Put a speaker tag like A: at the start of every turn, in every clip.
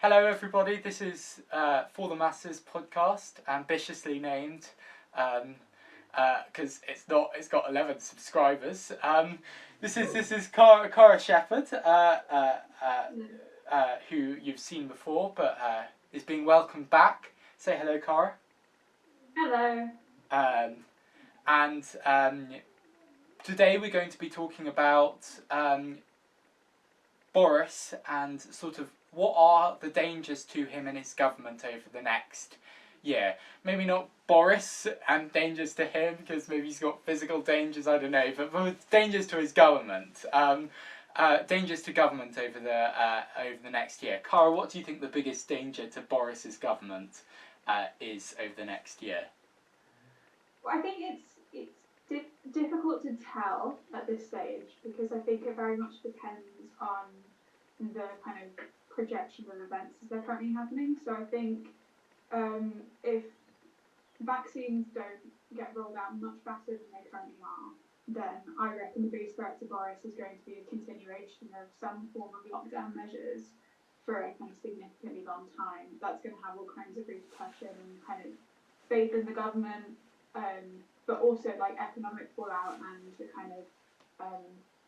A: Hello everybody, this is For the Masses podcast, ambitiously named, because it's got 11 subscribers. This is Cara Shepherd, who you've seen before, but is being welcomed back. Say hello, Cara.
B: Hello.
A: And today we're going to be talking about Boris and sort of what are the dangers to him and his government over the next year. Maybe not Boris and dangers to him, because maybe he's got physical dangers, I don't know, but dangers to his government. Dangers to government over the next year. Cara, what do you think the biggest danger to Boris's government is over the next year?
B: Well, I think it's difficult to tell at this stage, because I think it very much depends on the kind of projection of events as they're currently happening. So I think if vaccines don't get rolled out much faster than they currently are, then I reckon the biggest threat to Boris is going to be a continuation of some form of lockdown measures for a kind of significantly long time. That's going to have all kinds of repercussion and kind of faith in the government, but also like economic fallout and the kind of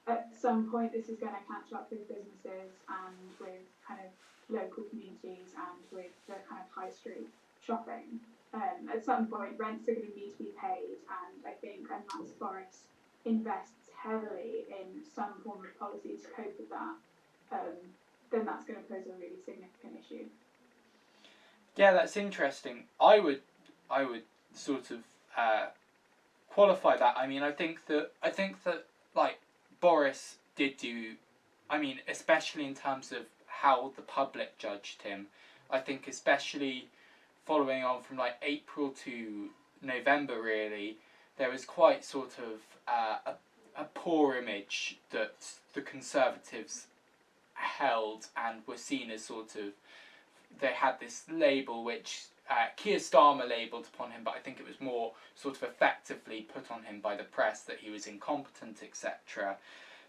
B: at some point this is going to catch up with businesses and with kind of local communities and with the kind of high street shopping. At some point rents are going to need to be paid, and I think unless Boris invests heavily in some form of policy to cope with that, then that's going to pose a really significant issue.
A: Yeah, that's interesting. I would sort of qualify that. I mean, I think that like Boris did do, I mean, especially in terms of how the public judged him. I think especially following on from like April to November, really, there was quite sort of a poor image that the Conservatives held and were seen as sort of, they had this label which Keir Starmer labelled upon him, but I think it was more sort of effectively put on him by the press that he was incompetent, etc.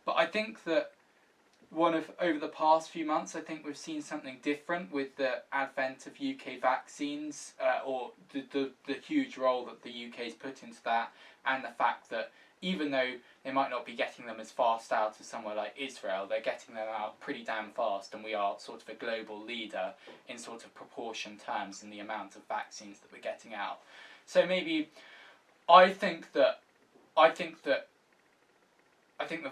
A: But I think that over the past few months, I think we've seen something different with the advent of UK vaccines, or the huge role that the UK's put into that, and the fact that even though they might not be getting them as fast out as somewhere like Israel, they're getting them out pretty damn fast, and we are sort of a global leader in sort of proportion terms in the amount of vaccines that we're getting out. So maybe I think the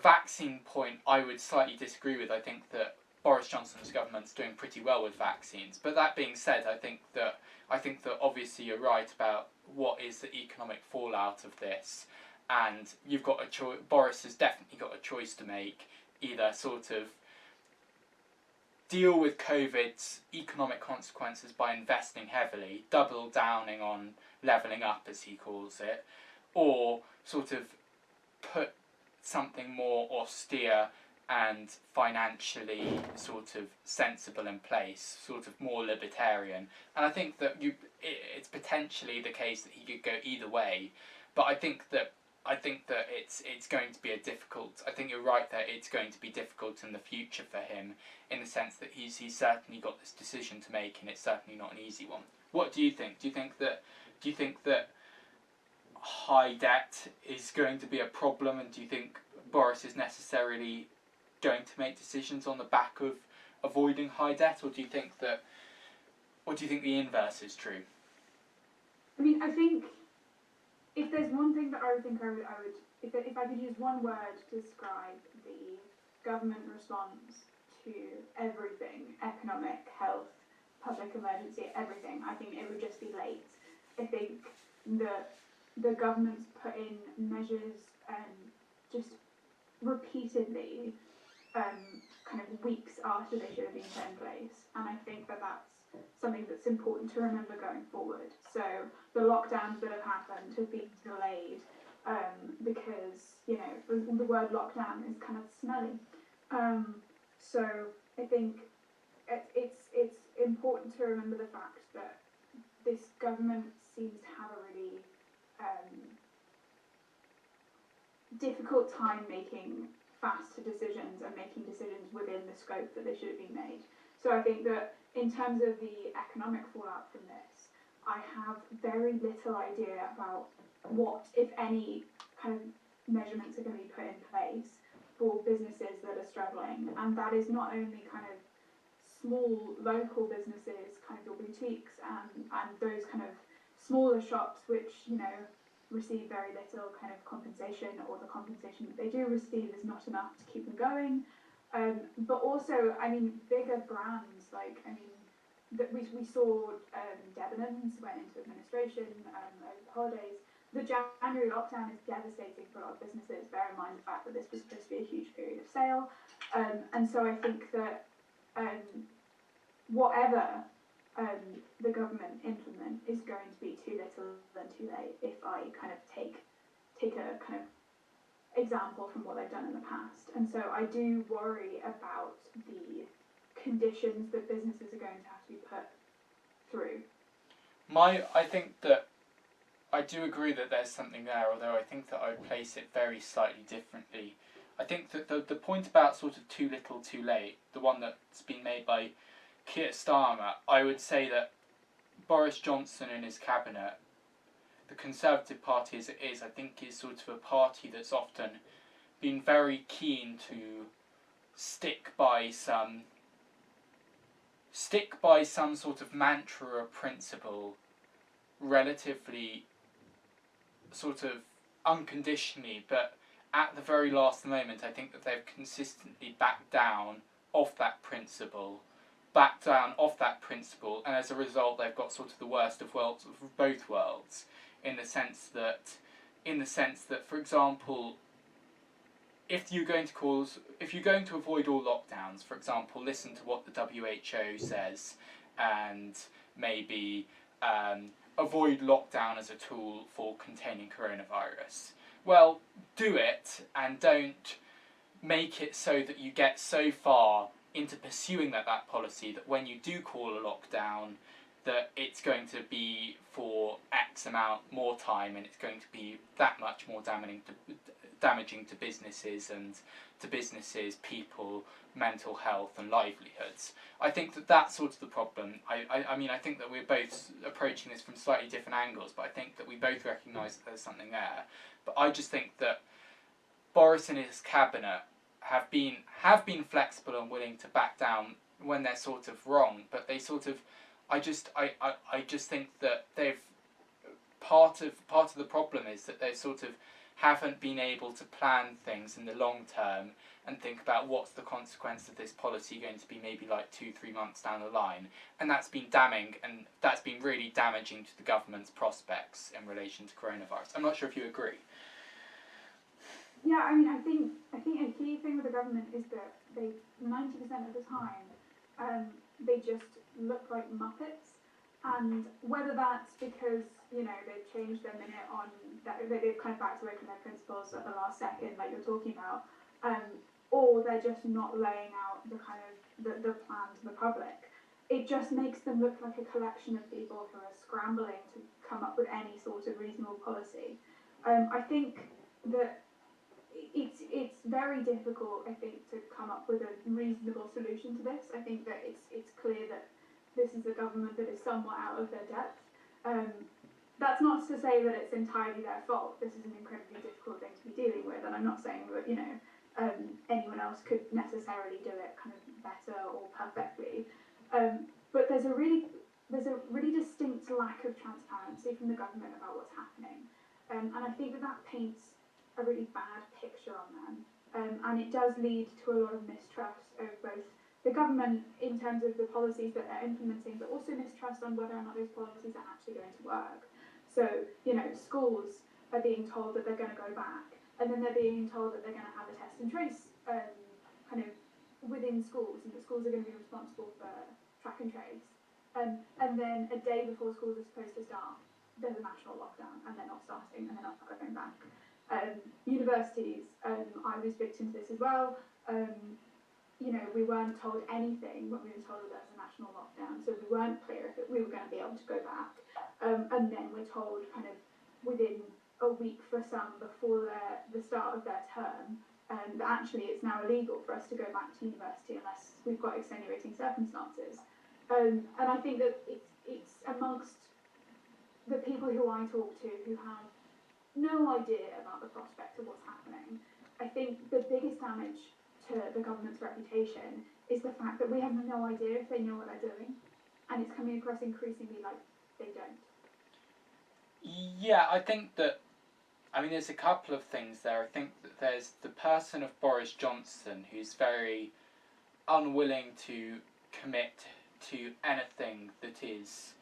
A: vaccine point I would slightly disagree with. I think that Boris Johnson's government's doing pretty well with vaccines. But that being said, I think that obviously you're right about what is the economic fallout of this. And you've got a choice. Boris has definitely got a choice to make: either sort of deal with COVID's economic consequences by investing heavily, double downing on levelling up, as he calls it, or sort of put something more austere and financially sort of sensible in place, sort of more libertarian. And I think that it's potentially the case that he could go either way. But I think that it's going to be a difficult. I think you're right that it's going to be difficult in the future for him, in the sense that he's certainly got this decision to make, and it's certainly not an easy one. What do you think? Do you think that high debt is going to be a problem, and do you think Boris is necessarily going to make decisions on the back of avoiding high debt, or do you think the inverse is true?
B: I mean, I think if there's one thing that I would if I could use one word to describe the government response to everything, economic, health, public emergency, everything, I think it would just be late. I think the government's put in measures just repeatedly, kind of weeks after they should have been put in place, and I think that that's something that's important to remember going forward. So the lockdowns that have happened have been delayed because, you know, the word lockdown is kind of smelly. So I think it's important to remember the fact that this government seems to have a really difficult time making fast decisions and making decisions within the scope that they should have been made. So I think that in terms of the economic fallout from this, I have very little idea about what, if any, kind of measurements are going to be put in place for businesses that are struggling. And that is not only kind of small local businesses, kind of your boutiques and those kind of smaller shops which, you know, receive very little kind of compensation, or the compensation that they do receive is not enough to keep them going. But also, I mean, bigger brands, like, I mean, that we saw Debenhams went into administration over the holidays. The January lockdown is devastating for a lot of businesses. Bear in mind the fact that this was supposed to be a huge period of sale. And so I think that whatever the government implement is going to be too little and too late, if I kind of take a kind of example from what they've done in the past. And so I do worry about the conditions that businesses are going to have to be put through.
A: I think that I do agree that there's something there, although I think that I would place it very slightly differently. I think that the point about sort of too little, too late, the one that's been made by Keir Starmer, I would say that Boris Johnson and his cabinet, the Conservative Party as it is, I think is sort of a party that's often been very keen to stick by some sort of mantra or principle relatively sort of unconditionally, but at the very last moment I think that they've consistently backed down off that principle, and as a result they've got sort of the worst of both worlds, in the sense that for example, if you're going to avoid all lockdowns, for example, listen to what the WHO says and maybe avoid lockdown as a tool for containing coronavirus. Well, do it, and don't make it so that you get so far into pursuing that policy that when you do call a lockdown, that it's going to be for X amount more time, and it's going to be that much more damaging to businesses and people, mental health and livelihoods. I think that that's sort of the problem. I mean, I think that we're both approaching this from slightly different angles, but I think that we both recognise that there's something there. But I just think that Boris and his cabinet have been flexible and willing to back down when they're sort of wrong, but they sort of, I just think that they've part of the problem is that they sort of haven't been able to plan things in the long term and think about what's the consequence of this policy going to be maybe like 2-3 months down the line, and that's been damning, and that's been really damaging to the government's prospects in relation to coronavirus. I'm not sure if you agree.
B: Yeah, I mean, I think a key thing with the government is that they 90% of the time they just look like Muppets, and whether that's because, you know, they've changed their minute on that, they've kind of backed away from their principles at the last second, like you're talking about, or they're just not laying out the kind of the plan to the public. It just makes them look like a collection of people who are scrambling to come up with any sort of reasonable policy. I think that it's very difficult, I think, to come up with a reasonable solution to this. I think that it's clear that this is a government that is somewhat out of their depth. That's not to say that it's entirely their fault. This is an incredibly difficult thing to be dealing with, and I'm not saying that, you know, anyone else could necessarily do it kind of better or perfectly. But there's a really distinct lack of transparency from the government about what's happening, and I think that paints a really bad picture on them, and it does lead to a lot of mistrust of both the government in terms of the policies that they're implementing, but also mistrust on whether or not those policies are actually going to work. So, you know, schools are being told that they're going to go back, and then they're being told that they're going to have a test and trace kind of within schools, and that schools are going to be responsible for track and trace. And then a day before schools are supposed to start, there's a national lockdown, and they're not starting, and they're not going back. Universities, I was victim to this as well. You know, we weren't told anything when we were told that there was a national lockdown, so we weren't clear if we were going to be able to go back. And then we're told kind of within a week for some before the start of their term that actually it's now illegal for us to go back to university unless we've got extenuating circumstances. And I think that it's amongst the people who I talk to who have no idea about the prospect of what's happening. I think the biggest damage to the government's reputation is the fact that we have no idea if they know what they're doing, and it's coming across increasingly like they don't.
A: Yeah, I think that. I mean, there's a couple of things there. I think that there's the person of Boris Johnson who's very unwilling to commit to anything that is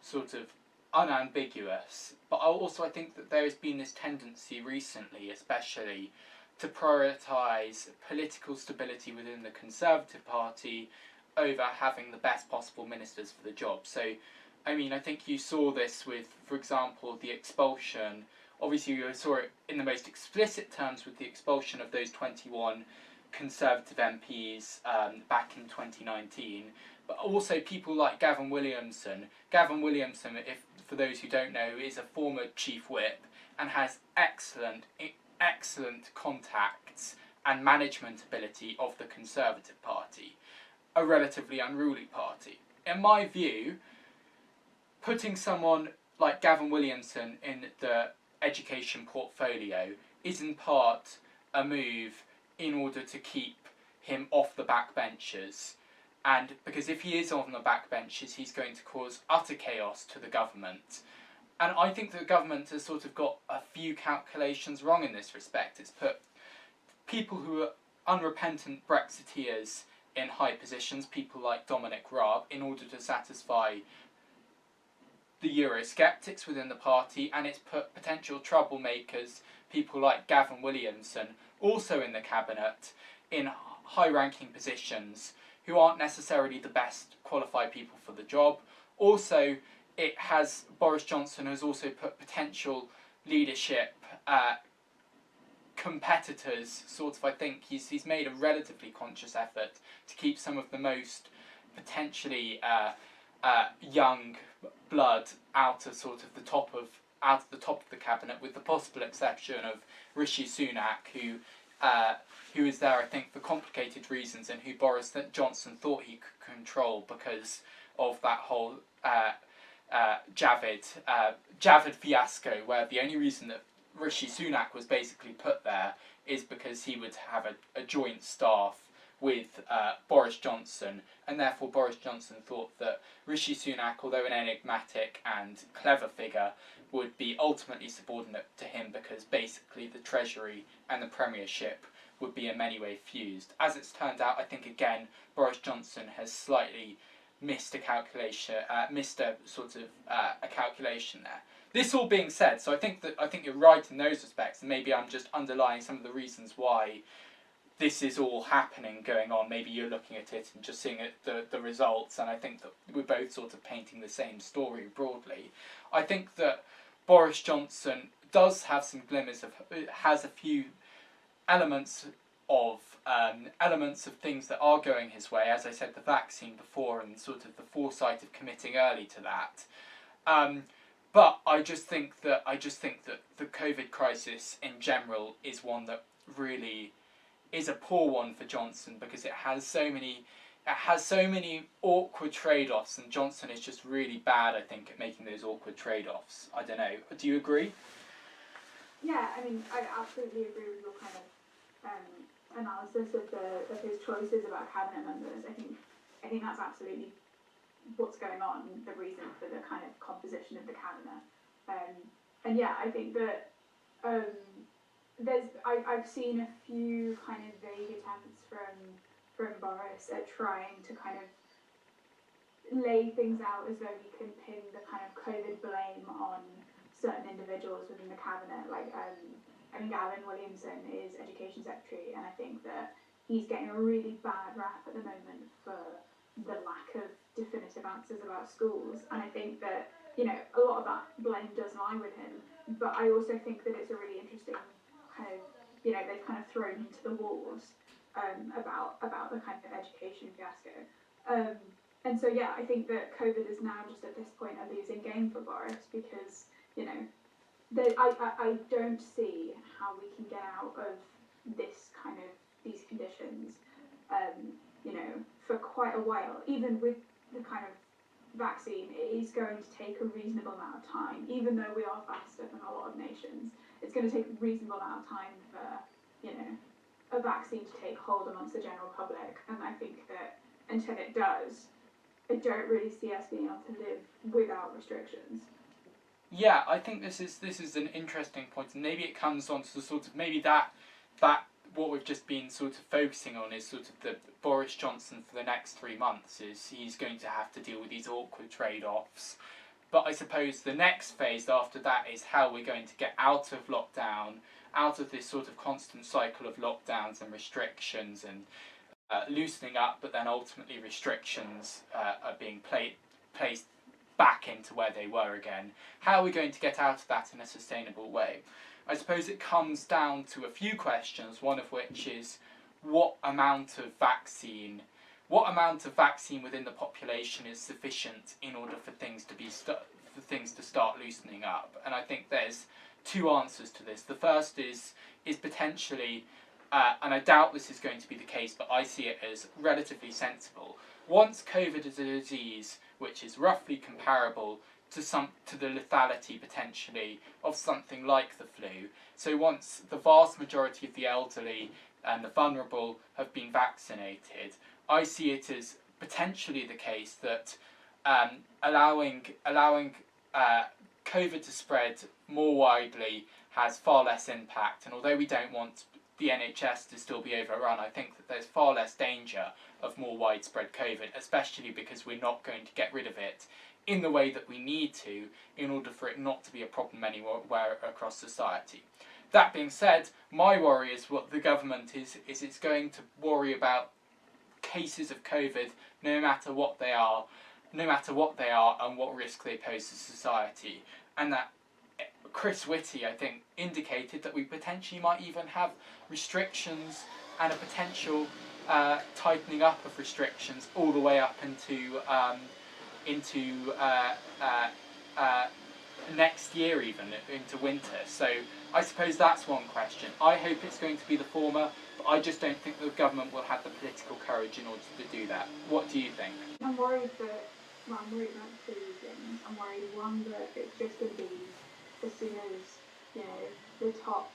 A: sort of unambiguous. But also, I think that there has been this tendency recently, especially, to prioritise political stability within the Conservative Party over having the best possible ministers for the job. So, I mean, I think you saw this with, for example, the expulsion. Obviously, you saw it in the most explicit terms with the expulsion of those 21 Conservative MPs back in 2019. But also people like Gavin Williamson. Gavin Williamson, if for those who don't know, is a former chief whip and has excellent contacts and management ability of the Conservative Party, a relatively unruly party. In my view, putting someone like Gavin Williamson in the education portfolio is in part a move in order to keep him off the backbenchers. And because if he is on the backbenches, he's going to cause utter chaos to the government. And I think the government has sort of got a few calculations wrong in this respect. It's put people who are unrepentant Brexiteers in high positions, people like Dominic Raab, in order to satisfy the Eurosceptics within the party, and it's put potential troublemakers, people like Gavin Williamson, also in the cabinet, in high-ranking positions, who aren't necessarily the best qualified people for the job. Also, Boris Johnson has also put potential leadership competitors, sort of, I think he's made a relatively conscious effort to keep some of the most potentially young blood out of the top of the cabinet, with the possible exception of Rishi Sunak, who is there, I think, for complicated reasons, and who Boris Johnson thought he could control because of that whole Javid fiasco, where the only reason that Rishi Sunak was basically put there is because he would have a joint staff with Boris Johnson, and therefore Boris Johnson thought that Rishi Sunak, although an enigmatic and clever figure, would be ultimately subordinate to him because basically the Treasury and the Premiership would be in many ways fused. As it's turned out, I think again Boris Johnson has slightly missed a calculation, a calculation there. This all being said, so I think you're right in those respects, and maybe I'm just underlying some of the reasons why this is all happening, going on. Maybe you're looking at it and just seeing the results, and I think that we're both sort of painting the same story broadly. I think that Boris Johnson does have some glimmers has a few elements of things that are going his way. As I said, the vaccine before, and sort of the foresight of committing early to that. But I just think that the COVID crisis in general is one that really is a poor one for Johnson, because it has so many awkward trade-offs, and Johnson is just really bad, I think, at making those awkward trade-offs. I don't know. Do you agree?
B: Yeah, I mean, I absolutely agree with your kind of analysis of his choices about cabinet members. I think that's absolutely what's going on, the reason for the kind of composition of the cabinet. And yeah, I think that I've seen a few kind of vague attempts from Boris at trying to kind of lay things out as though he can pin the kind of COVID blame on certain individuals within the cabinet. Like, Gavin Williamson is Education Secretary, and I think that he's getting a really bad rap at the moment for the lack of definitive answers about schools. And I think that, a lot of that blame does lie with him, but I also think that it's a really interesting kind of, they've kind of thrown him to the wolves about the kind of education fiasco. And so, yeah, I think that COVID is now just at this point a losing game for Boris, because, I don't see how we can get out of these conditions, for quite a while, even with the kind of vaccine, it is going to take a reasonable amount of time, even though we are faster than a lot of nations. It's going to take a reasonable amount of time for, you know, a vaccine to take hold amongst the general public, and I think that until it does, I don't really see us being able to live without restrictions.
A: Yeah, I think this is an interesting point, and maybe it comes on to the sort of maybe that what we've just been sort of focusing on is sort of the Boris Johnson for the next 3 months is he's going to have to deal with these awkward trade-offs. But I suppose the next phase after that is how we're going to get out of lockdown, out of this sort of constant cycle of lockdowns and restrictions and loosening up, but then ultimately restrictions are being placed back into where they were again. How are we going to get out of that in a sustainable way? I suppose it comes down to a few questions, one of which is what amount of vaccine within the population is sufficient in order for things to start loosening up? And I think there's two answers to this. The first is potentially, and I doubt this is going to be the case, but I see it as relatively sensible. Once COVID is a disease which is roughly comparable to the lethality potentially of something like the flu, so once the vast majority of the elderly and the vulnerable have been vaccinated, I see it as potentially the case that allowing COVID to spread more widely has far less impact. And although we don't want the NHS to still be overrun, I think that there's far less danger of more widespread COVID, especially because we're not going to get rid of it in the way that we need to in order for it not to be a problem anywhere across society. That being said, my worry is what the government is it's going to worry about cases of COVID no matter what they are and what risk they pose to society. And that Chris Whitty, I think, indicated that we potentially might even have restrictions and a potential tightening up of restrictions all the way up into next year, even into winter. So I suppose that's one question. I hope it's going to be the former, but I just don't think the government will have the political courage in order to do that. What do you think?
B: I'm worried about two things. I'm worried, one, that it's just going to be as soon as, you know, the top,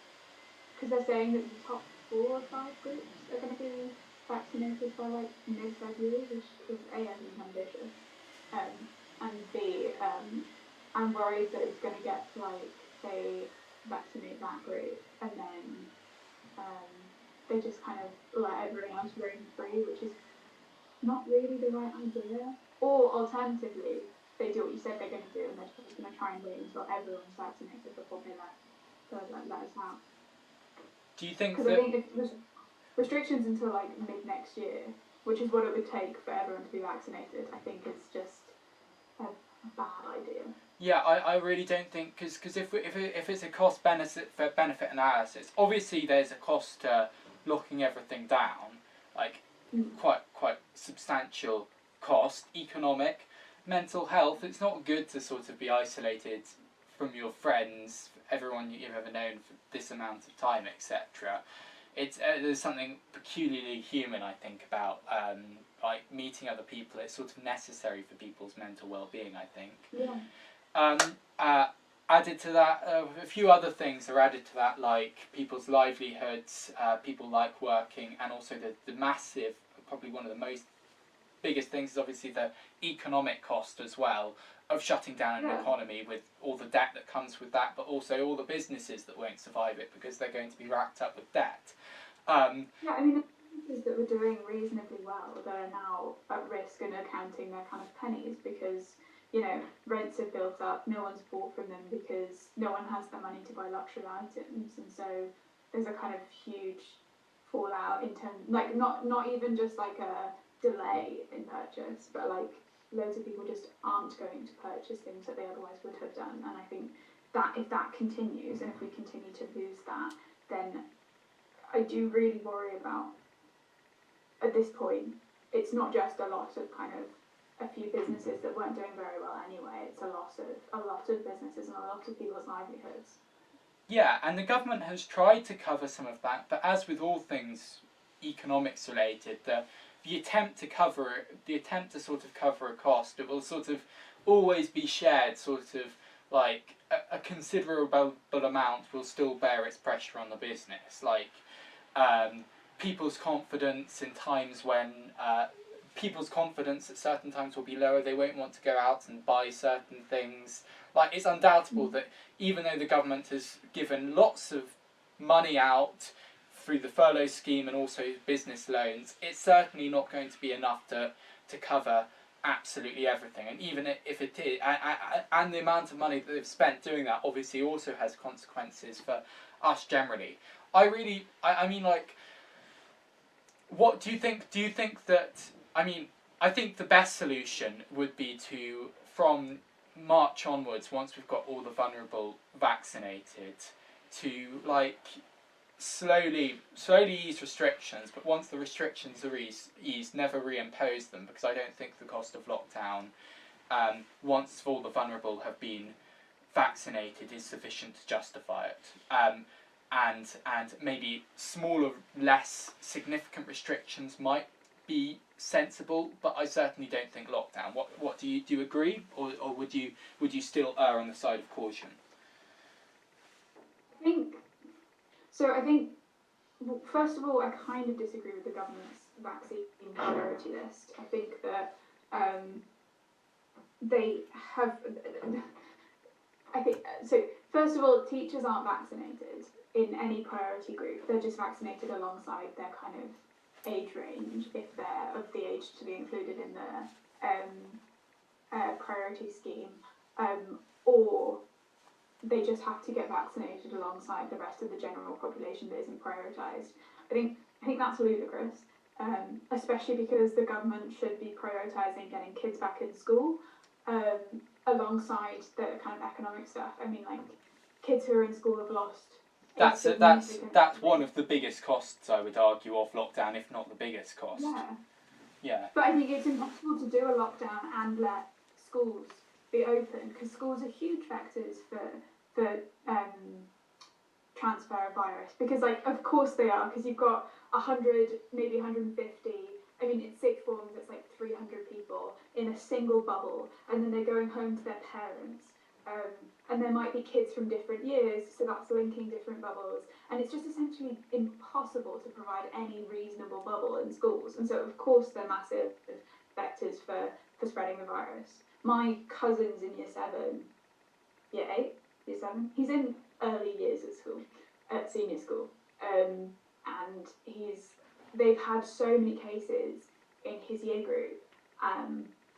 B: because they're saying that the top 4 or 5 groups are going to be vaccinated by like mid-February, which is A, I think ambitious, and B, I'm worried that it's going to get to like, they vaccinate that group and then they just kind of let everyone else roam free, which is not really the right idea. Or alternatively, they do what you said they're going to do, and they're just going to try and wait until everyone's vaccinated before they let us out.
A: Do you think
B: Because I think if there's restrictions until like mid next year, which is what it would take for everyone to be vaccinated, I think it's just a bad idea.
A: Yeah, I really don't think, because if it's a cost benefit analysis, obviously there's a cost to locking everything down, like quite substantial cost, economic, mental health. It's not good to sort of be isolated from your friends, everyone you've ever known for this amount of time, etc. There's something peculiarly human, I think, about like meeting other people. It's sort of necessary for people's mental well-being, I think.
B: Yeah.
A: Added to that, a few other things are added to that, like people's livelihoods, people like working, and also the massive, probably one of the biggest things is obviously the economic cost as well of shutting down an economy with all the debt that comes with that, but also all the businesses that won't survive it because they're going to be racked up with debt.
B: I mean, the businesses that were doing reasonably well, they're now at risk and are counting their kind of pennies because, you know, rents have built up, no one's bought from them because no one has the money to buy luxury items, and so there's a kind of huge fallout in terms, like, not even just like a delay in purchase, but like loads of people just aren't going to purchase things that they otherwise would have done. And I think that if that continues, and if we continue to lose that, then I do really worry about, at this point, it's not just a loss of kind of a few businesses that weren't doing very well anyway, it's a loss of a lot of businesses and a lot of people's livelihoods.
A: Yeah, and the government has tried to cover some of that, but as with all things economics related, the attempt to sort of cover a cost, it will sort of always be shared, sort of like a considerable amount will still bear its pressure on the business. Like people's confidence in times when people's confidence at certain times will be lower. They won't want to go out and buy certain things. Like it's undoubtable that even though the government has given lots of money out through the furlough scheme and also business loans, it's certainly not going to be enough to cover absolutely everything. And even if it is, and the amount of money that they've spent doing that obviously also has consequences for us generally. I mean, like, what do you think? Do you think that, I mean, I think the best solution would be to, from March onwards, once we've got all the vulnerable vaccinated, to like slowly ease restrictions, but once the restrictions are eased, never reimpose them, because I don't think the cost of lockdown, once all the vulnerable have been vaccinated, is sufficient to justify it. And maybe smaller, less significant restrictions might be sensible, but I certainly don't think lockdown. What do you agree, or would you still err on the side of caution?
B: I think, first of all, I kind of disagree with the government's vaccine priority list. I think that they have. First of all, teachers aren't vaccinated in any priority group. They're just vaccinated alongside their kind of age range, if they're of the age to be included in the priority scheme, or they just have to get vaccinated alongside the rest of the general population that isn't prioritised. I think that's ludicrous, especially because the government should be prioritising getting kids back in school, alongside the kind of economic stuff. I mean, like, kids who are in school have lost. That's
A: one of the biggest costs, I would argue, of lockdown, if not the biggest cost. Yeah.
B: But I think it's impossible to do a lockdown and let schools be open, because schools are huge factors for transfer of virus. Because, like, of course they are, because you've got 100, maybe 150. I mean, in sixth forms, it's like 300 people in a single bubble, and then they're going home to their parents. And there might be kids from different years, so that's linking different bubbles. And it's just essentially impossible to provide any reasonable bubble in schools. And so, of course, they're massive vectors for spreading the virus. My cousin's in year 7, year 8, year 7. He's in early years at school, at senior school. And they've had so many cases in his year group,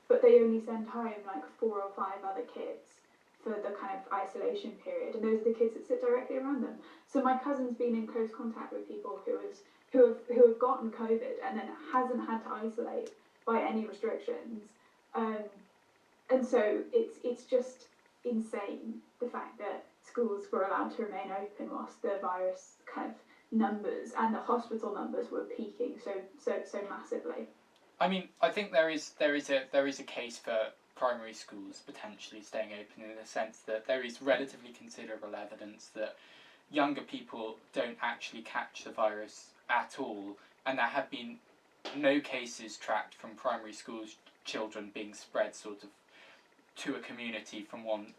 B: but they only send home like 4 or 5 other kids for the kind of isolation period, and those are the kids that sit directly around them. So my cousin's been in close contact with people who have gotten COVID and then hasn't had to isolate by any restrictions, and so it's just insane, the fact that schools were allowed to remain open whilst the virus kind of numbers and the hospital numbers were peaking so massively.
A: I mean, I think there is a case for primary schools potentially staying open, in the sense that there is relatively considerable evidence that younger people don't actually catch the virus at all, and there have been no cases tracked from primary school children being spread sort of to a community from one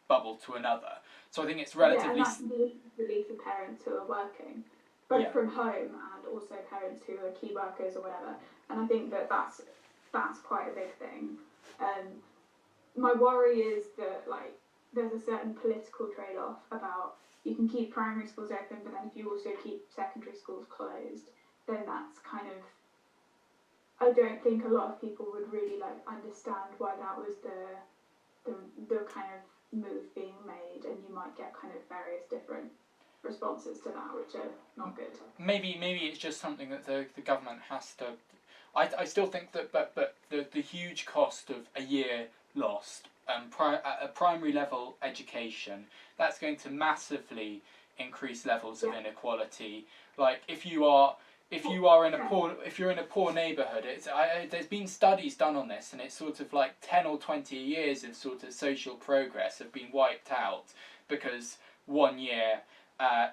A: bubble to another. So I think it's relatively...
B: Yeah, and that's really for parents who are working, both from home and also parents who are key workers or whatever. And I think that's quite a big thing. My worry is that, like, there's a certain political trade-off about, you can keep primary schools open, but then if you also keep secondary schools closed, then that's kind of... I don't think a lot of people would really, like, understand why that was the kind of move being made, and you might get kind of various different responses to that, which are not good.
A: Maybe it's just something that the government has to... I still think that, but the huge cost of a year lost, a primary level education, that's going to massively increase levels of inequality. Like, if you're in a poor neighbourhood, there's been studies done on this, and it's sort of like 10 or 20 years of sort of social progress have been wiped out because one year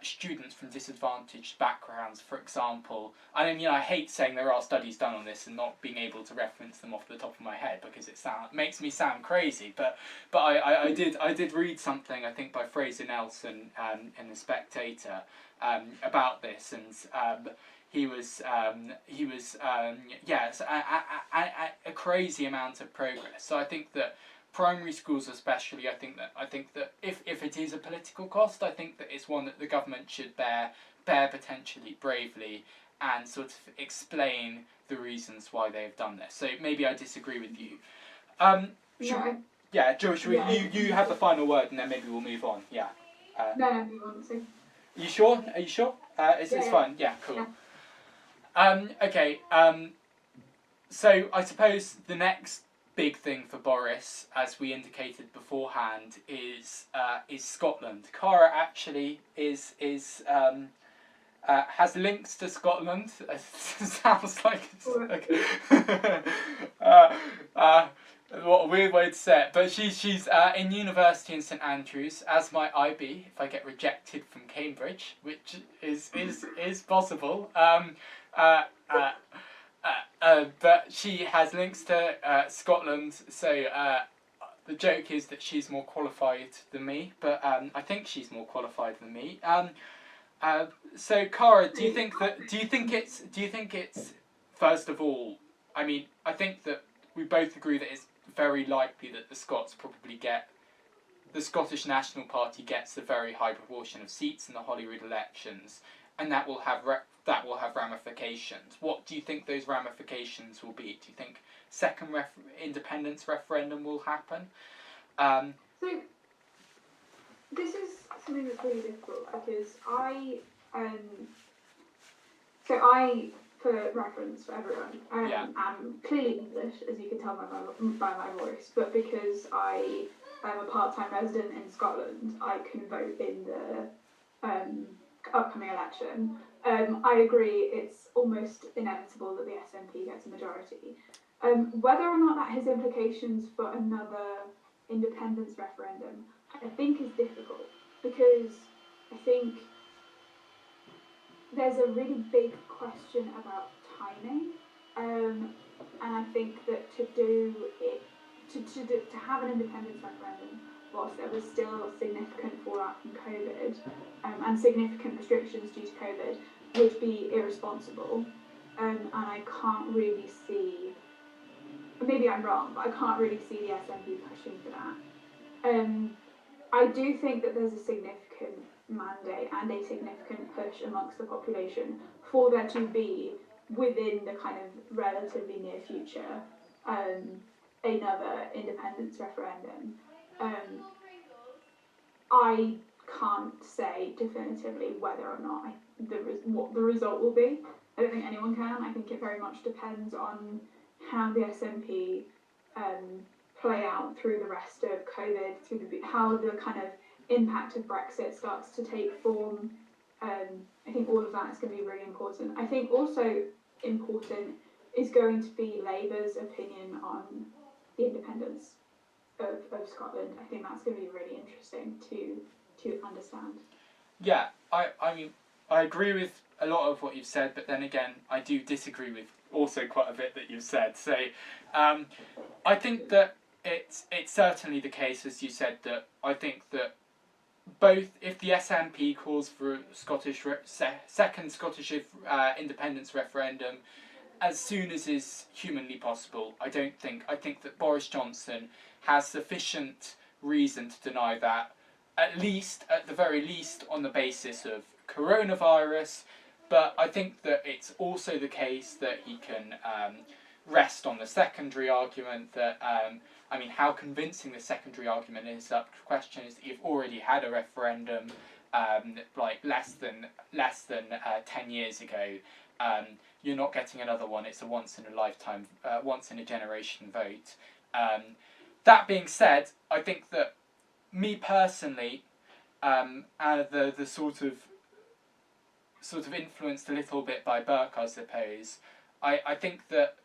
A: students from disadvantaged backgrounds, for example. I mean, I hate saying there are studies done on this and not being able to reference them off the top of my head because it makes me sound crazy. But I did read something, I think by Fraser Nelson in the Spectator about this, and he was yes, a crazy amount of progress. So I think that primary schools especially, I think that if it is a political cost, I think that it's one that the government should bear potentially bravely and sort of explain the reasons why they have done this. So maybe I disagree with you. Joe, you have the final word and then maybe we'll move on. Yeah.
B: No, you want to.
A: You sure? Are you sure? It's fine. Yeah, cool. Yeah. Okay. So I suppose the next big thing for Boris, as we indicated beforehand, is Scotland. Cara actually has links to Scotland. Sounds like it's what a weird way to say it. But she's in university in St Andrews, as might I be if I get rejected from Cambridge, which is possible. But she has links to Scotland, so the joke is that she's more qualified than me, but I think she's more qualified than me. So Cara, do you think it's first of all, I mean, I think that we both agree that it's very likely that the Scottish National Party gets a very high proportion of seats in the Holyrood elections, and that will have ramifications. What do you think those ramifications will be? Do you think second independence referendum will happen?
B: So this is something that's really difficult because I for reference for everyone, am clearly English, as you can tell by my voice, but because I am a part-time resident in Scotland, I can vote in the upcoming election. I agree it's almost inevitable that the SNP gets a majority. Whether or not that has implications for another independence referendum, I think is difficult, because I think there's a really big question about timing, and I think that to have an independence referendum whilst there was still significant fallout from COVID and significant restrictions due to COVID would be irresponsible, and I can't really see, maybe I'm wrong, but I can't really see the SNP pushing for that. I do think that there's a significant mandate and a significant push amongst the population for there to be, within the kind of relatively near future, another independence referendum. I can't say definitively whether or not what the result will be. I don't think anyone can. I think it very much depends on how the SNP play out through the rest of COVID, how the kind of impact of Brexit starts to take form. I think all of that is going to be really important. I think also important is going to be Labour's opinion on the independence of Scotland. I think that's going to be really interesting to understand.
A: Yeah, I mean, I agree with a lot of what you've said, but then again, I do disagree with also quite a bit that you've said. So, I think that it's certainly the case, as you said, that I think that both, if the SNP calls for a second Scottish independence referendum as soon as is humanly possible, I think that Boris Johnson has sufficient reason to deny that, at the very least, on the basis of coronavirus. But I think that it's also the case that he can rest on the secondary argument that, I mean, how convincing the secondary argument is up to question is that you've already had a referendum like less than 10 years ago. You're not getting another one. It's a once in a lifetime, once in a generation vote. That being said, I think that me personally, the sort of influenced a little bit by Burke, I suppose. I think that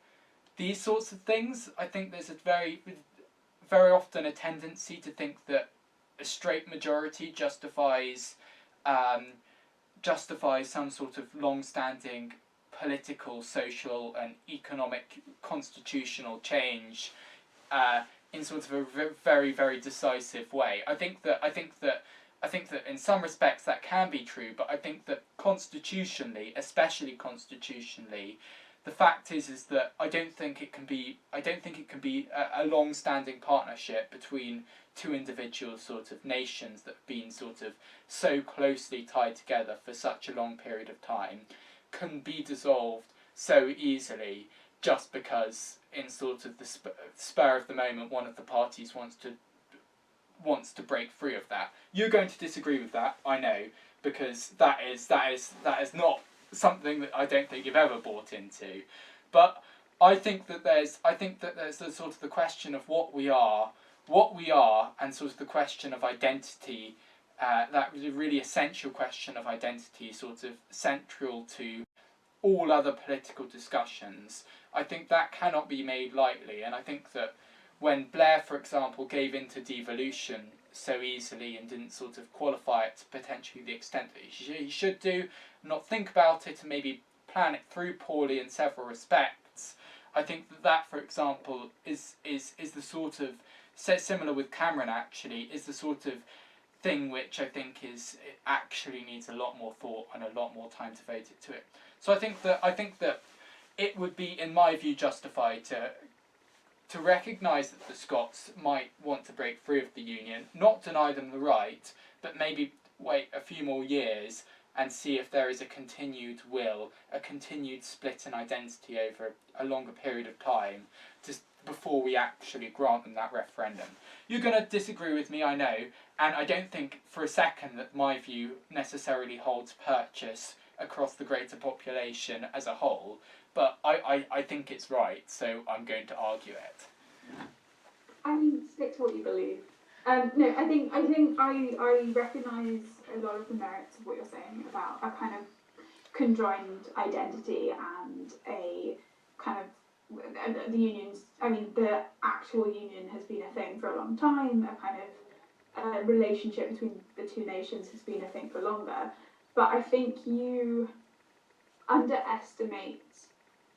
A: these sorts of things, I think there's a very often a tendency to think that a straight majority justifies justify some sort of long-standing political, social, and economic constitutional change in sort of a very, very decisive way. I think that in some respects that can be true, but I think that constitutionally, especially constitutionally, the fact is that I don't think it can be a long-standing partnership between two individual sort of nations that have been sort of so closely tied together for such a long period of time can be dissolved so easily just because in sort of the spur of the moment one of the parties wants to break free of that. You're going to disagree with that, I know, because that is not something that I don't think you've ever bought into. But I think that there's the sort of the question of what we are, and sort of the question of identity. That was a really essential question of identity, sort of central to all other political discussions. I think that cannot be made lightly, and I think that when Blair, for example, gave in to devolution so easily and didn't sort of qualify it to potentially the extent that he should do, not think about it and maybe plan it through poorly in several respects, I think that for example, is the sort of, similar with Cameron actually, is the sort of thing which I think it actually needs a lot more thought and a lot more time devoted to it. So I think that it would be, in my view, justified to recognise that the Scots might want to break free of the Union, not deny them the right, but maybe wait a few more years and see if there is a continued will, a continued split in identity over a longer period of time, before we actually grant them that referendum. You're going to disagree with me, I know, and I don't think for a second that my view necessarily holds purchase across the greater population as a whole, but I think it's right, so I'm going to argue it.
B: I mean, stick to what you believe. No, I think I recognise a lot of the merits of what you're saying about a kind of conjoined identity and a kind of the unions. I mean, the actual union has been a thing for a long time. A kind of relationship between the two nations has been a thing for longer. But I think you underestimate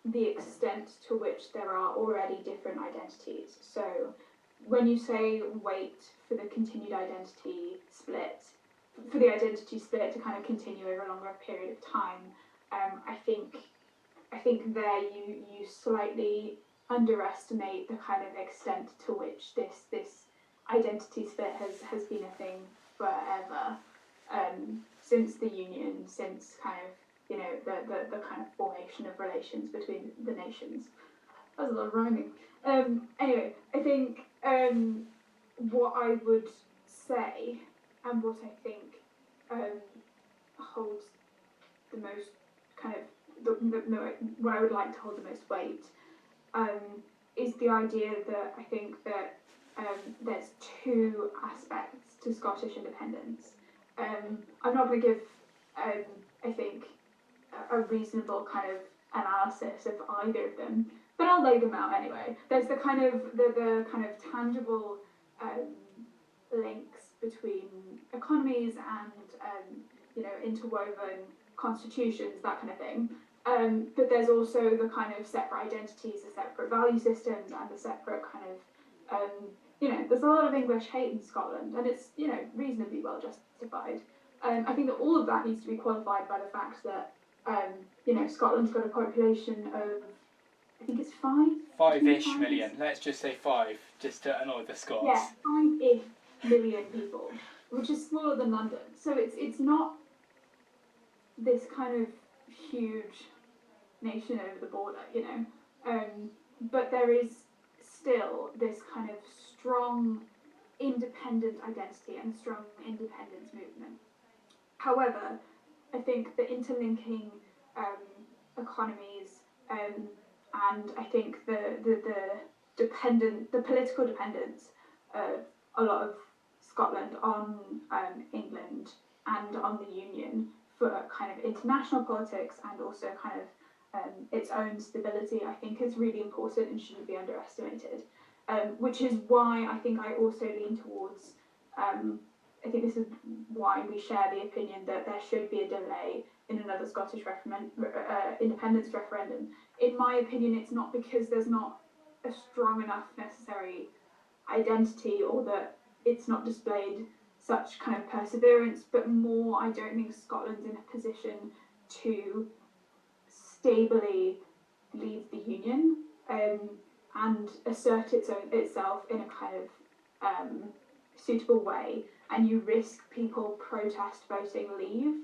B: the extent to which there are already different identities. So when you say wait for the continued identity split, for the identity split to kind of continue over a longer period of time, I think there you slightly underestimate the kind of extent to which this identity split has been a thing forever, since the Union, since kind of the kind of formation of relations between the nations. That was a lot of rhyming. Anyway, I think what I would say and what I think holds the most kind of what I would like to hold the most weight is the idea that I think that there's two aspects to Scottish independence. I'm not going to give, I think, a reasonable kind of analysis of either of them, but I'll lay them out anyway. There's the kind of the kind of tangible links between economies and interwoven constitutions, that kind of thing. But there's also the kind of separate identities, the separate value systems, and the separate kind of there's a lot of English hate in Scotland, and it's reasonably well justified. I think that all of that needs to be qualified by the fact that Scotland's got a population of, I think it's
A: 5-ish million. Let's just say 5, just to annoy the Scots.
B: Yeah, 5-ish million people, which is smaller than London. So it's not this kind of huge nation over the border, but there is still this kind of strong independent identity and strong independence movement. However, I think the interlinking economies and I think the political dependence of a lot of Scotland on England and on the Union for kind of international politics and also kind of its own stability, I think is really important and shouldn't be underestimated. Which is why I think I also lean towards I think this is why we share the opinion that there should be a delay in another Scottish independence referendum. In my opinion, it's not because there's not a strong enough necessary identity, or that it's not displayed such kind of perseverance, but more, I don't think Scotland's in a position to stably leave the Union and assert itself in a kind of suitable way, and you risk people protest voting leave.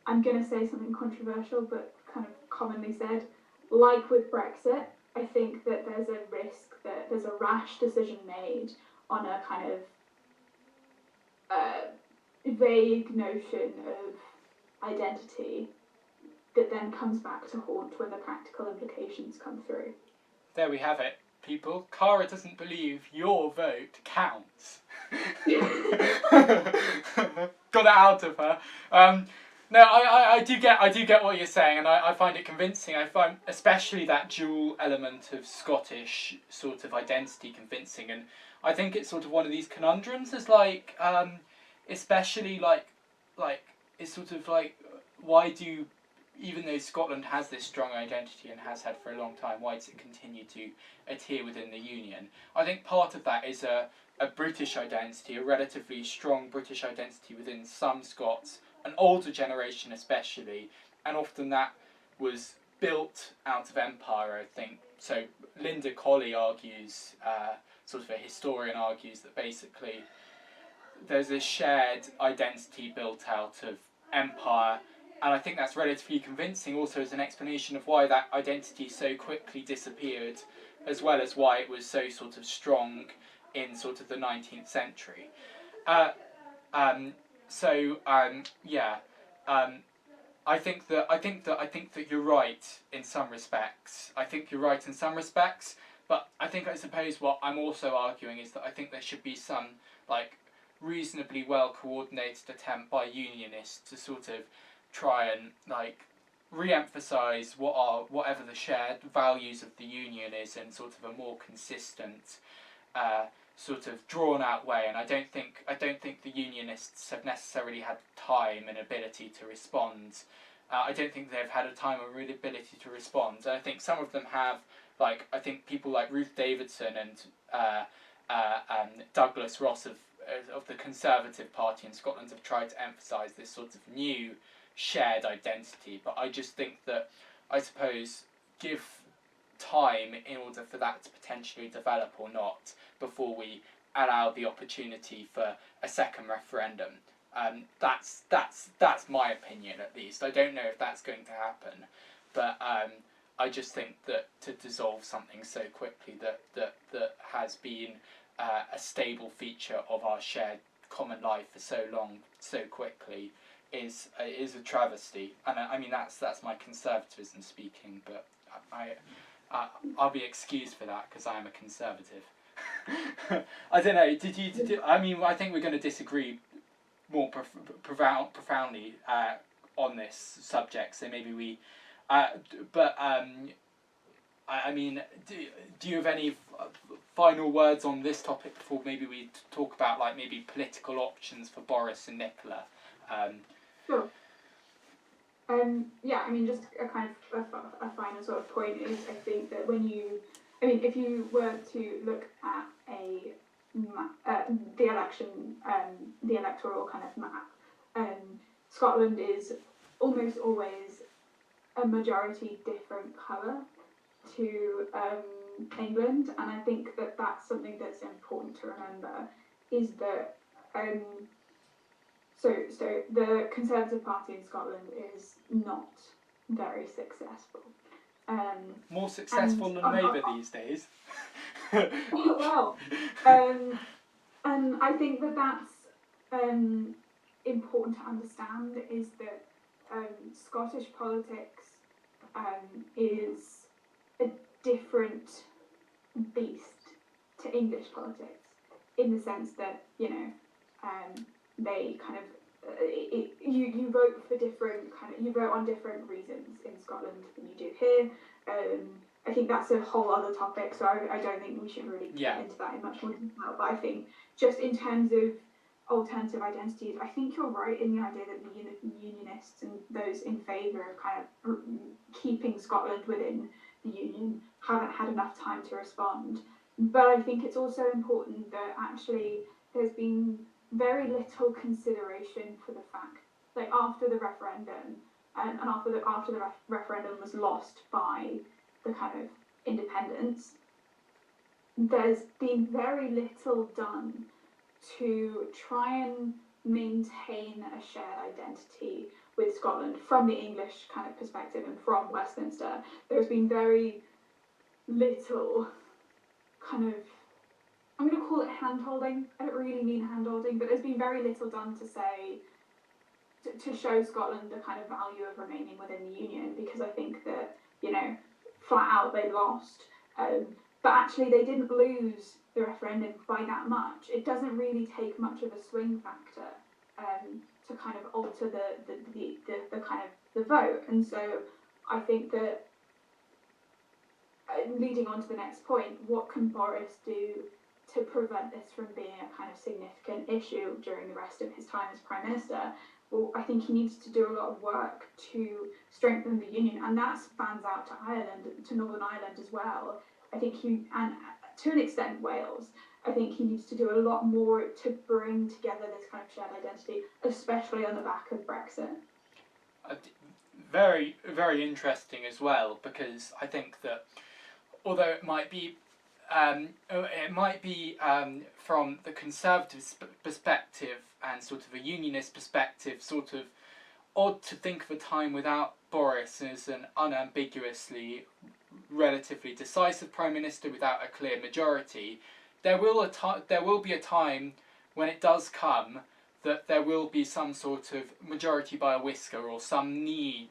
B: I'm going to say something controversial, but kind of commonly said, like with Brexit, I think that there's a risk that there's a rash decision made on a kind of vague notion of identity that then comes back to haunt when the practical implications come through.
A: There we have it, people. Cara doesn't believe your vote counts. Got it out of her. No, I do get what you're saying, and I find it convincing. I find especially that dual element of Scottish sort of identity convincing, and I think it's sort of one of these conundrums. Is like, especially like it's sort of like, why do, even though Scotland has this strong identity and has had for a long time, why does it continue to adhere within the Union? I think part of that is a British identity, a relatively strong British identity within some Scots, an older generation especially, and often that was built out of empire, I think. So Linda Colley argues, sort of a historian argues, that basically there's a shared identity built out of empire, and I think that's relatively convincing also as an explanation of why that identity so quickly disappeared, as well as why it was so sort of strong in sort of the 19th century. I think that you're right in some respects. But I suppose what I'm also arguing is that I think there should be some like reasonably well coordinated attempt by unionists to sort of try and like re-emphasise whatever the shared values of the union is in sort of a more consistent, sort of drawn out way. And I don't think the unionists have necessarily had time and ability to respond. I don't think they've had a time or really ability to respond. And I think some of them have, like I think people like Ruth Davidson and Douglas Ross of the Conservative Party in Scotland have tried to emphasise this sort of new shared identity. But I just think that, I suppose, give time in order for that to potentially develop or not before we allow the opportunity for a second referendum. That's my opinion, at least. I don't know if that's going to happen, but I just think that to dissolve something so quickly that has been a stable feature of our shared common life for so long, so quickly, is a travesty. And I mean that's my conservatism speaking, but I'll be excused for that because I am a conservative. I don't know. I mean, I think we're going to disagree more profoundly on this subject. So maybe we. I mean, do you have any final words on this topic before maybe we talk about like maybe political options for Boris and Nicola?
B: Sure. Yeah, I mean, just a kind of a final sort of point is, I think that if you were to look at the election, the electoral kind of map, Scotland is almost always a majority different colour to England, and I think that that's something that's important to remember, is that so the Conservative Party in Scotland is not very successful.
A: More successful than Labour these days.
B: Well, and I think that that's important to understand, is that Scottish politics is a different beast to English politics, in the sense that, they kind of you vote for different you vote on different reasons in Scotland than you do here. I think that's a whole other topic, so I don't think we should really get into that in much more detail. But I think just in terms of alternative identities. I think you're right in the idea that the unionists and those in favour of kind of keeping Scotland within the Union haven't had enough time to respond. But I think it's also important that actually there's been very little consideration for the fact, like after the referendum, and after the referendum was lost by the kind of independence, there's been very little done to try and maintain a shared identity with Scotland from the English kind of perspective and from Westminster. There's been very little kind of, I'm going to call it hand-holding. I don't really mean hand-holding, but there's been very little done to say, to show Scotland the kind of value of remaining within the Union, because I think that, flat out they lost. But actually they didn't lose the referendum by that much. It doesn't really take much of a swing factor to kind of alter the kind of the vote. And so I think that, leading on to the next point, what can Boris do to prevent this from being a kind of significant issue during the rest of his time as Prime Minister? Well, I think he needs to do a lot of work to strengthen the Union, and that spans out to Ireland, to Northern Ireland as well. I think and to an extent Wales, I think he needs to do a lot more to bring together this kind of shared identity, especially on the back of Brexit.
A: Very, very interesting as well, because I think that although it might be from the Conservative perspective and sort of a Unionist perspective, sort of odd to think of a time without Boris as an unambiguously relatively decisive Prime Minister without a clear majority. There will be a time when it does come that there will be some sort of majority by a whisker, or some need,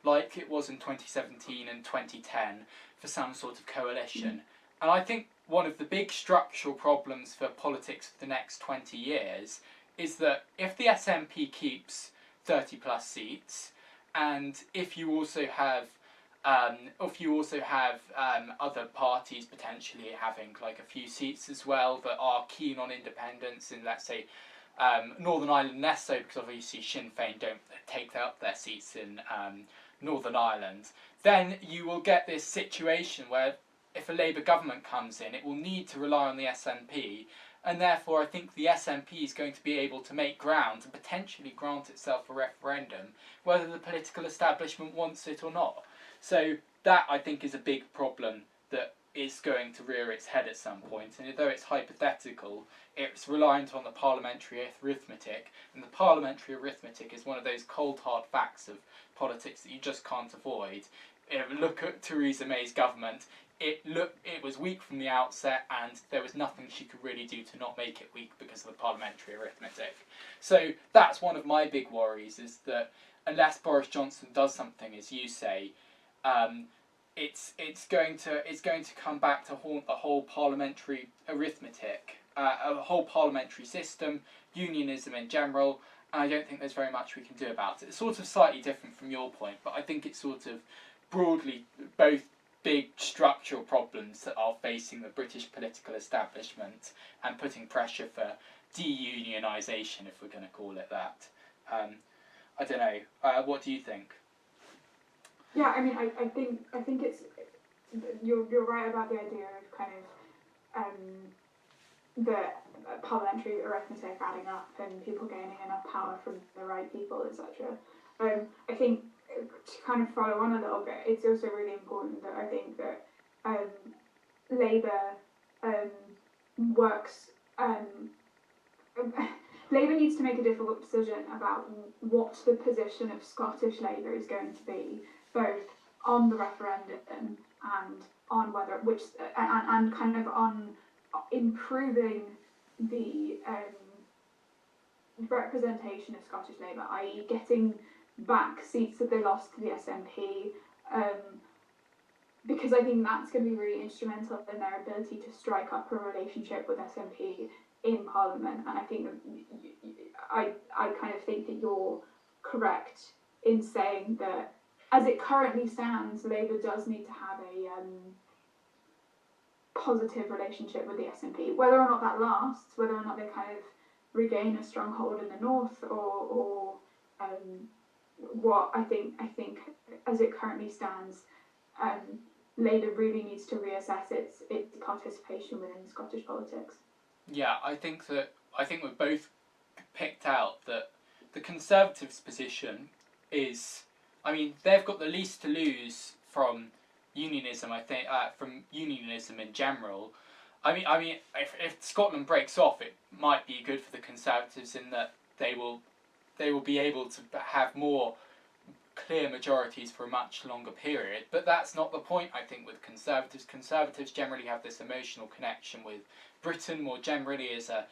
A: like it was in 2017 and 2010, for some sort of coalition. And I think one of the big structural problems for politics for the next 20 years is that if the SNP keeps 30 plus seats, and if you also have other parties potentially having like a few seats as well that are keen on independence, and let's say Northern Ireland less so, because obviously Sinn Féin don't take up their seats in Northern Ireland, then you will get this situation where if a Labour government comes in, it will need to rely on the SNP, and therefore I think the SNP is going to be able to make ground and potentially grant itself a referendum, whether the political establishment wants it or not. So that, I think, is a big problem that is going to rear its head at some point, and although it's hypothetical, it's reliant on the parliamentary arithmetic, and the parliamentary arithmetic is one of those cold hard facts of politics that you just can't avoid. Look at Theresa May's government. It was weak from the outset, and there was nothing she could really do to not make it weak because of the parliamentary arithmetic. So that's one of my big worries, is that unless Boris Johnson does something, as you say, it's going to come back to haunt the whole parliamentary arithmetic, a whole parliamentary system, unionism in general, and I don't think there's very much we can do about it. It's sort of slightly different from your point, but I think it's sort of broadly both big structural problems that are facing the British political establishment and putting pressure for de-unionisation, if we're going to call it that. I don't know. What do you think?
B: Yeah, I mean, I think it's, you're right about the idea of kind of the parliamentary arithmetic adding up and people gaining enough power from the right people, etc. I think, to kind of follow on a little bit, it's also really important that I think that Labour works. Labour needs to make a difficult decision about what the position of Scottish Labour is going to be, both on the referendum and on whether and kind of on improving the representation of Scottish Labour, i.e. getting back seats that they lost to the SNP, because I think that's going to be really instrumental in their ability to strike up a relationship with SNP in Parliament. And I think that I kind of think that you're correct in saying that as it currently stands, Labour does need to have a positive relationship with the SNP. Whether or not that lasts, whether or not they kind of regain a stronghold in the north, or what I think as it currently stands, Labour really needs to reassess its participation within Scottish politics.
A: Yeah, I think we've both picked out that the Conservatives' position is, I mean, they've got the least to lose from unionism. I think from unionism in general. I mean, if Scotland breaks off, it might be good for the Conservatives in that they will be able to have more clear majorities for a much longer period. But that's not the point, I think, with Conservatives. Conservatives generally have this emotional connection with Britain more generally as a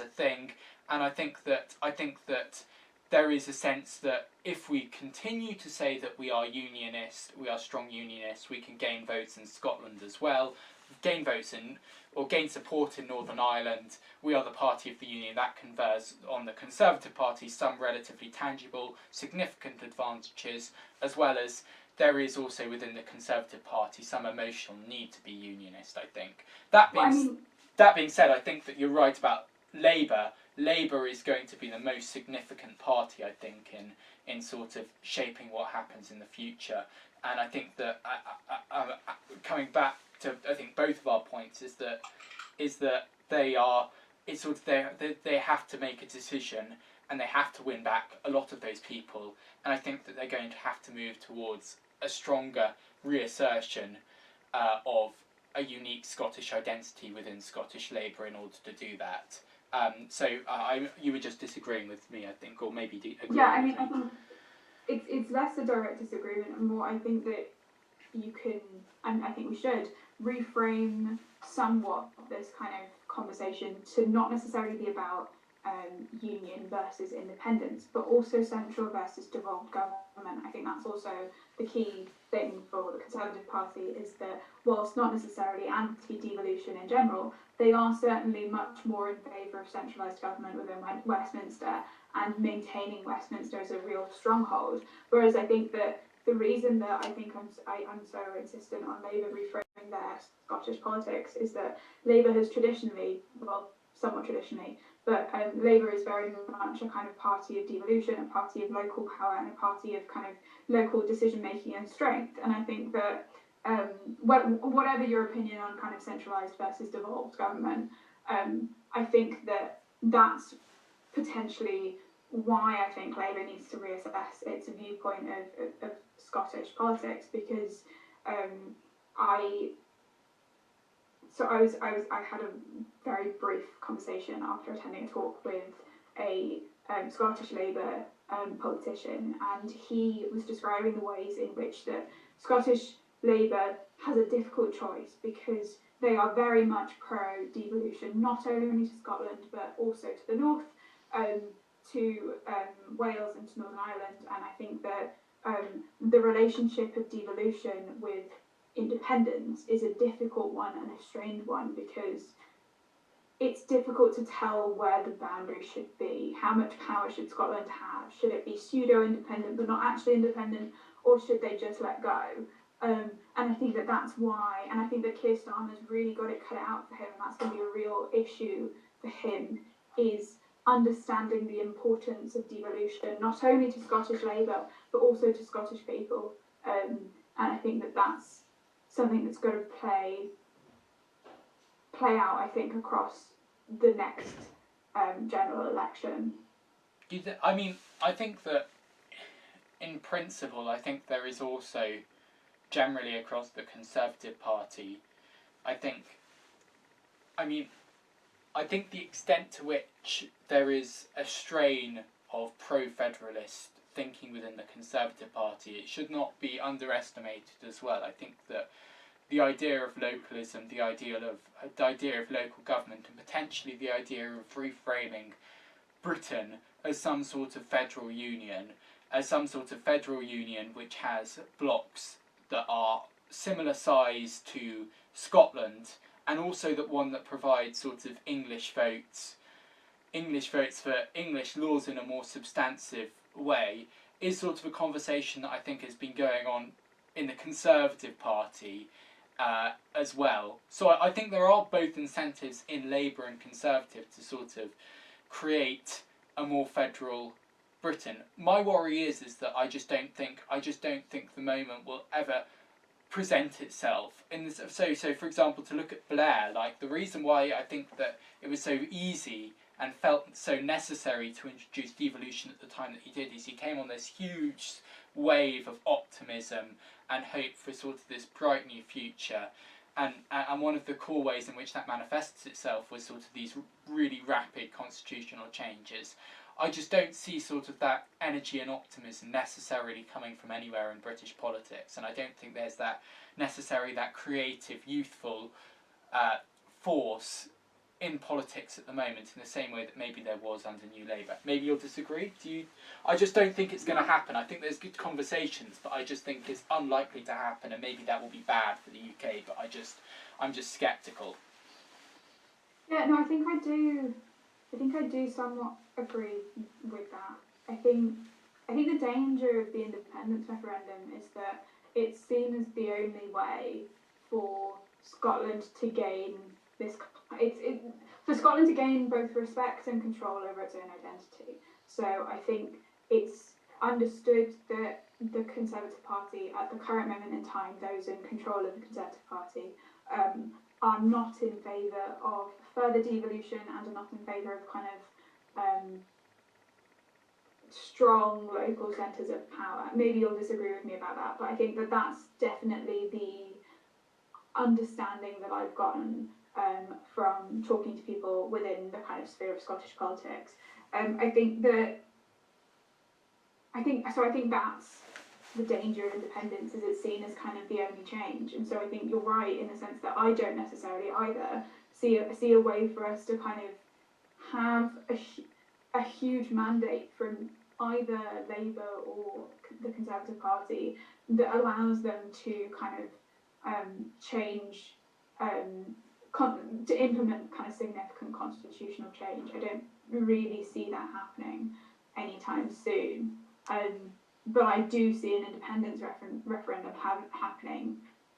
A: thing, and I think that there is a sense that if we continue to say that we are unionist, we are strong unionists, we can gain votes in Scotland as well, gain votes in, or gain support in Northern Ireland. We are the party of the union. That confers on the Conservative Party some relatively tangible, significant advantages, as well as there is also within the Conservative Party some emotional need to be unionist, I think. That being said, I think that you're right about Labour. Labour is going to be the most significant party, I think, in sort of shaping what happens in the future. And I think that coming back to, I think, both of our points is that they have to make a decision, and they have to win back a lot of those people. And I think that they're going to have to move towards a stronger reassertion of a unique Scottish identity within Scottish Labour in order to do that. So you were just disagreeing with me, I think, or maybe agreeing.
B: Yeah, I mean, I think it's less a direct disagreement and more, I think that you can, and I think we should, reframe somewhat this kind of conversation to not necessarily be about union versus independence, but also central versus devolved government. I think that's also the key thing for the Conservative Party, is that whilst not necessarily anti-devolution in general, they are certainly much more in favour of centralised government within Westminster and maintaining Westminster as a real stronghold. Whereas I think that the reason that I think I'm so insistent on Labour reframing their Scottish politics is that Labour has traditionally, well, somewhat traditionally, but Labour is very much a kind of party of devolution, a party of local power, and a party of kind of local decision making and strength. And I think that whatever your opinion on kind of centralised versus devolved government, I think that that's potentially why I think Labour needs to reassess its viewpoint of Scottish politics, because I had a very brief conversation after attending a talk with a Scottish Labour politician, and he was describing the ways in which the Scottish Labour has a difficult choice, because they are very much pro-devolution, not only to Scotland but also to the north, to Wales and to Northern Ireland. And I think that the relationship of devolution with independence is a difficult one and a strained one, because it's difficult to tell where the boundary should be. How much power should Scotland have? Should it be pseudo-independent but not actually independent, or should they just let go? And I think that that's why, and I think that Keir Starmer's really got it cut out for him, and that's going to be a real issue for him, is understanding the importance of devolution, not only to Scottish Labour, but also to Scottish people. And I think that that's something that's going to play out, I think, across the next general election.
A: I mean, I think that in principle, I think there is also generally across the Conservative Party, I think the extent to which there is a strain of pro-federalist thinking within the Conservative Party, it should not be underestimated as well. I think that the idea of localism, the idea of local government, and potentially the idea of reframing Britain as some sort of federal union which has blocks that are similar size to Scotland, and also that one that provides sort of English votes for English laws in a more substantive way, is sort of a conversation that I think has been going on in the Conservative Party as well. So I think there are both incentives in Labour and Conservative to sort of create a more federal Britain. My worry is that I just don't think the moment will ever present itself in this. So for example, to look at Blair, like the reason why I think that it was so easy and felt so necessary to introduce devolution at the time that he did is he came on this huge wave of optimism and hope for sort of this bright new future. And one of the core ways in which that manifests itself was sort of these really rapid constitutional changes. I just don't see sort of that energy and optimism necessarily coming from anywhere in British politics, and I don't think there's that creative, youthful force in politics at the moment in the same way that maybe there was under New Labour. Maybe you'll disagree. Do you? I just don't think it's going to happen. I think there's good conversations, but I just think it's unlikely to happen, and maybe that will be bad for the UK. But I'm just sceptical.
B: Yeah, no, I think I do somewhat agree with that. I think the danger of the independence referendum is that it's seen as the only way for Scotland to gain this. For Scotland to gain both respect and control over its own identity. So I think it's understood that the Conservative Party, at the current moment in time, those in control of the Conservative Party, are not in favour of further devolution and are not in favour of kind of strong local centres of power. Maybe you'll disagree with me about that, but I think that that's definitely the understanding that I've gotten from talking to people within the kind of sphere of Scottish politics. I think that's the danger of independence, is it's seen as kind of the only change. And so I think you're right in the sense that I don't necessarily either see a way for us to kind of have a huge mandate from either Labour or the Conservative Party that allows them to kind of change, to implement kind of significant constitutional change. I don't really see that happening anytime soon. But I do see an independence referendum happening.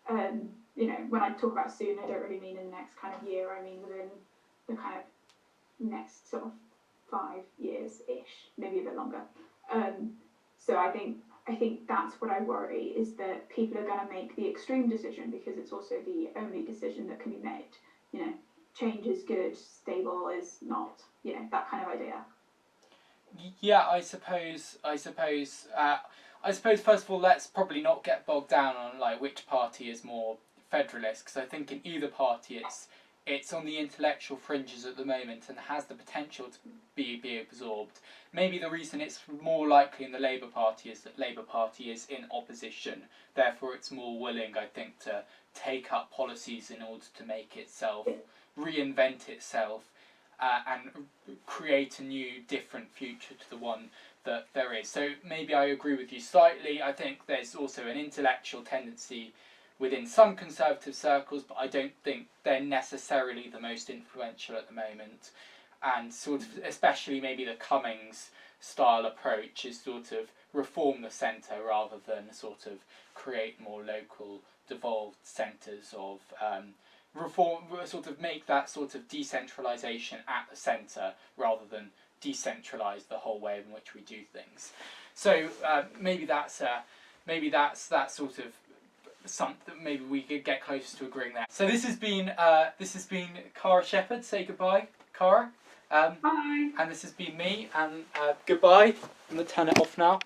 B: When I talk about soon, I don't really mean in the next kind of year. I mean within the kind of next sort of 5 years-ish, maybe a bit longer. So I think that's what I worry, is that people are going to make the extreme decision because it's also the only decision that can be made. Change is good, stable is not. That kind of idea.
A: Yeah, I suppose. First of all, let's probably not get bogged down on like which party is more federalist, because I think in either party it's on the intellectual fringes at the moment and has the potential to be absorbed. Maybe the reason it's more likely in the Labour Party is that Labour Party is in opposition, therefore it's more willing, I think, to take up policies in order to make itself, reinvent itself, and create a new, different future to the one that there is. So maybe I agree with you slightly. I think there's also an intellectual tendency within some Conservative circles, but I don't think they're necessarily the most influential at the moment. And sort of, especially maybe the Cummings style approach is sort of reform the centre rather than sort of create more local devolved centres of reform, sort of make that sort of decentralisation at the centre rather than decentralise the whole way in which we do things. So maybe that's that sort of something. Maybe we could get closer to agreeing there. So this has been Cara Shepherd. Say goodbye, Cara.
B: Bye.
A: And this has been me. And goodbye. I'm gonna turn it off now.